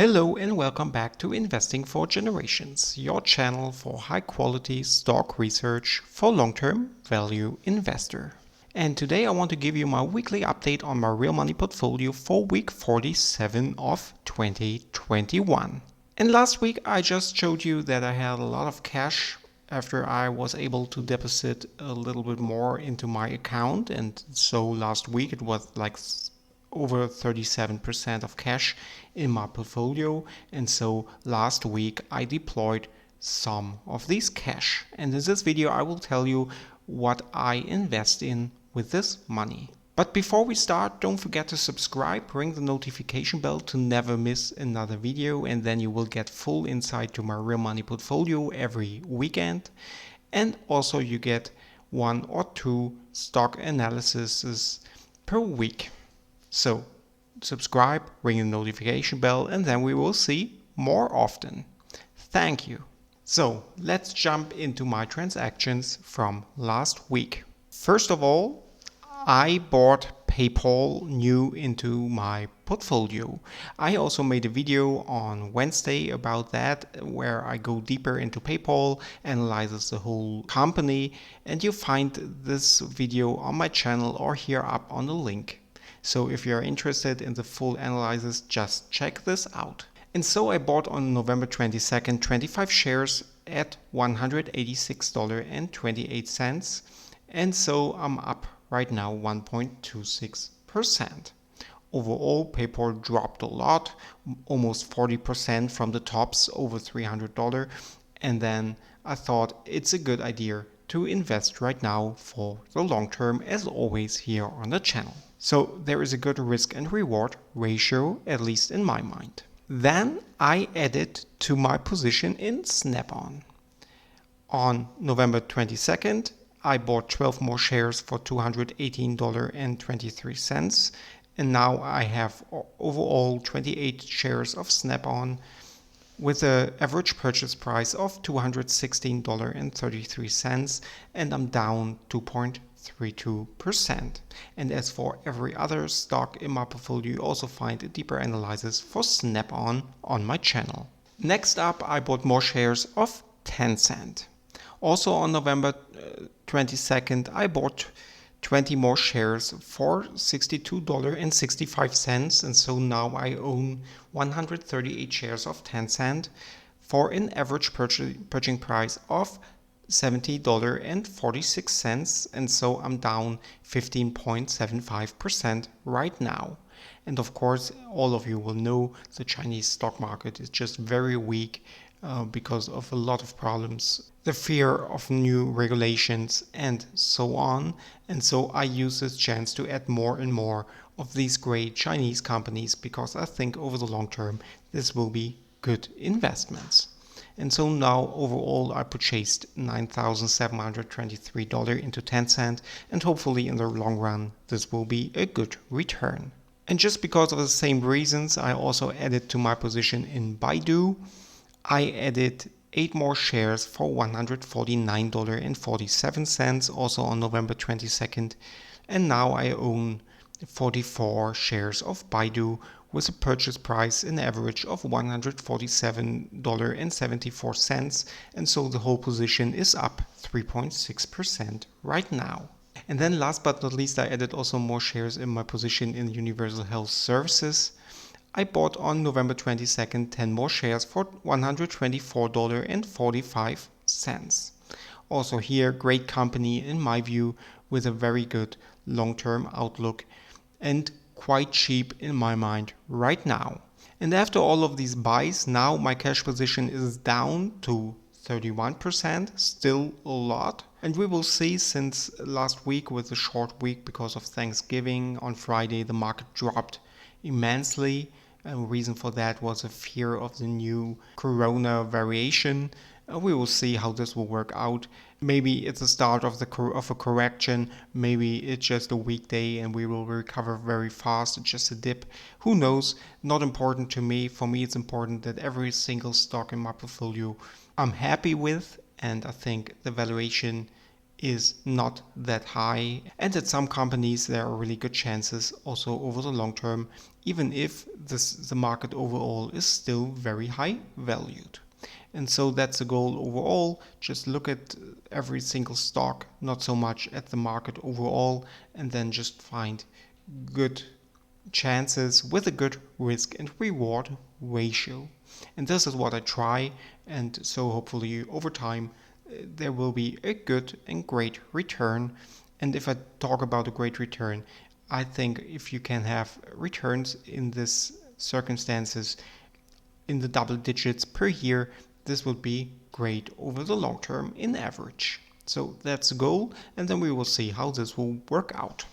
Hello and welcome back to Investing for Generations, your channel for high quality stock research for long-term value investor. And today I want to give you my weekly update on my real money portfolio for week 47 of 2021. And last week I just showed you that I had a lot of cash after I was able to deposit a little bit more into my account. And so last week it was like over 37% of cash in my portfolio, and so last week I deployed some of this cash, and in this video I will tell you what I invest in with this money. But before we start, don't forget to subscribe, ring the notification bell to never miss another video, and then you will get full insight to my real money portfolio every weekend. And also you get 1 or 2 stock analyses per week. So subscribe, ring the notification bell, and then we will see more often. Thank you. So let's jump into my transactions from last week. First of all, I bought PayPal new into my portfolio. I also made a video on Wednesday about that, where I go deeper into PayPal, analyzes the whole company, and you find this video on my channel or here up on the link. So if you're interested in the full analysis, just check this out. And so I bought on November 22nd 25 shares at $186.28, and so I'm up right now 1.26%. Overall, PayPal dropped a lot, almost 40% from the tops, over $300, and then I thought it's a good idea to invest right now for the long term, as always here on the channel. So there is a good risk and reward ratio, at least in my mind. Then I added to my position in Snap-on. On November 22nd, I bought 12 more shares for $218.23, and now I have overall 28 shares of Snap-on with an average purchase price of $216.33, and I'm down 2.32%. And as for every other stock in my portfolio, you also find a deeper analysis for Snap-on my channel. Next up, I bought more shares of Tencent. Also on November 22nd, I bought 20 more shares for $62.65, and so now I own 138 shares of Tencent for an average purchasing price of $70.46, and so I'm down 15.75% right now. And of course, all of you will know the Chinese stock market is just very weak because of a lot of problems, the fear of new regulations and so on. And so I use this chance to add more and more of these great Chinese companies, because I think over the long term this will be good investments. And so now overall I purchased $9,723 into Tencent, and hopefully in the long run this will be a good return. And just because of the same reasons, I also added to my position in Baidu. I added 8 more shares for $149.47, also on November 22nd, and now I own 44 shares of Baidu with a purchase price in average of $147.74, and so the whole position is up 3.6% right now. And then last but not least, I added also more shares in my position in Universal Health Services. I bought on November 22nd 10 more shares for $124.45. Also here, great company in my view, with a very good long-term outlook and quite cheap in my mind right now. And after all of these buys, now my cash position is down to 31%, still a lot. And we will see, since last week was a short week because of Thanksgiving. On Friday the market dropped immensely. A reason for that was a fear of the new corona variation. We will see how this will work out. Maybe it's the start of a correction. Maybe it's just a weekday and we will recover very fast. It's just a dip. Who knows? Not important to me. For me, it's important that every single stock in my portfolio I'm happy with, and I think the valuation is not that high, and at some companies there are really good chances also over the long term, even if the market overall is still very high valued. And so that's the goal overall. Just look at every single stock, not so much at the market overall, and then just find good chances with a good risk and reward ratio. And this is what I try, and so hopefully over time there will be a good and great return. And if I talk about a great return, I think if you can have returns in this circumstances in the double digits per year, this would be great over the long term in average. So that's the goal, and then we will see how this will work out.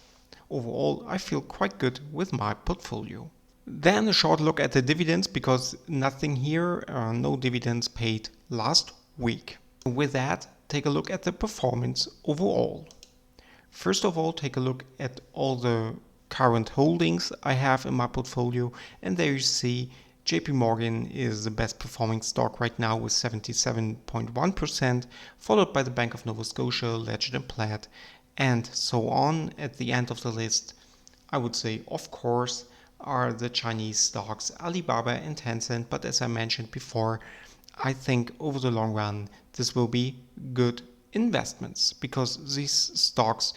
Overall, I feel quite good with my portfolio. Then a short look at the dividends, because nothing here, no dividends paid last week. With that, take a look at the performance overall. First of all, take a look at all the current holdings I have in my portfolio, and there you see JP Morgan is the best performing stock right now with 77.1%, followed by the Bank of Nova Scotia, Legend & Platt, and so on. At the end of the list, I would say, of course, are the Chinese stocks Alibaba and Tencent, but as I mentioned before, I think over the long run this will be good investments because these stocks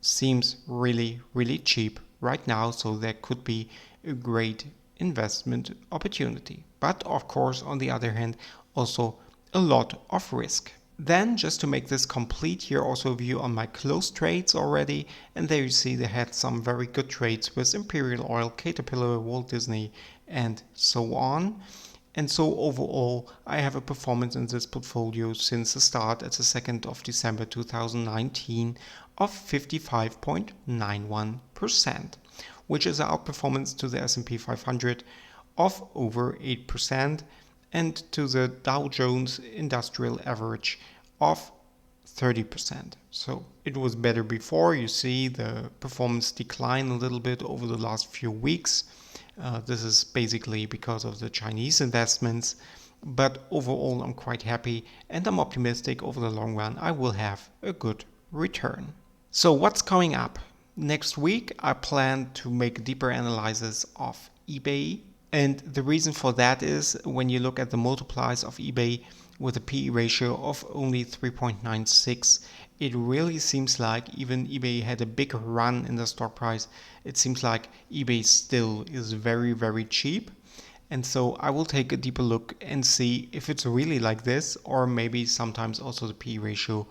seems really cheap right now, so there could be a great investment opportunity. But of course, on the other hand, also a lot of risk. Then, just to make this complete, here also a view on my closed trades already, and there you see they had some very good trades with Imperial Oil, Caterpillar, Walt Disney, and so on. And so overall, I have a performance in this portfolio since the start at the 2nd of December 2019 of 55.91%, which is an outperformance to the S&P 500 of over 8% and to the Dow Jones Industrial Average of 30%. So it was better before. You see the performance decline a little bit over the last few weeks. This is basically because of the Chinese investments, but overall I'm quite happy and I'm optimistic over the long run I will have a good return. So what's coming up? Next week I plan to make a deeper analysis of eBay, and the reason for that is when you look at the multipliers of eBay with a PE ratio of only 3.96, it really seems like even eBay had a big run in the stock price. It seems like eBay still is very cheap. And so I will take a deeper look and see if it's really like this, or maybe sometimes also the PE ratio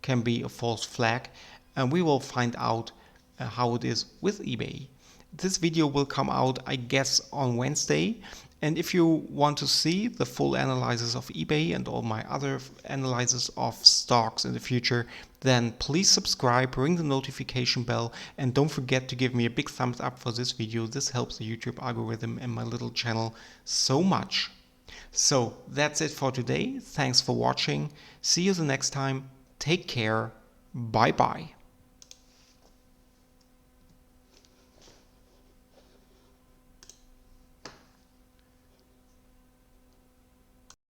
can be a false flag. And we will find out how it is with eBay. This video will come out, I guess, on Wednesday. And if you want to see the full analysis of eBay and all my other analysis of stocks in the future, then please subscribe, ring the notification bell, and don't forget to give me a big thumbs up for this video. This helps the YouTube algorithm and my little channel so much. So that's it for today. Thanks for watching. See you the next time. Take care. Bye bye.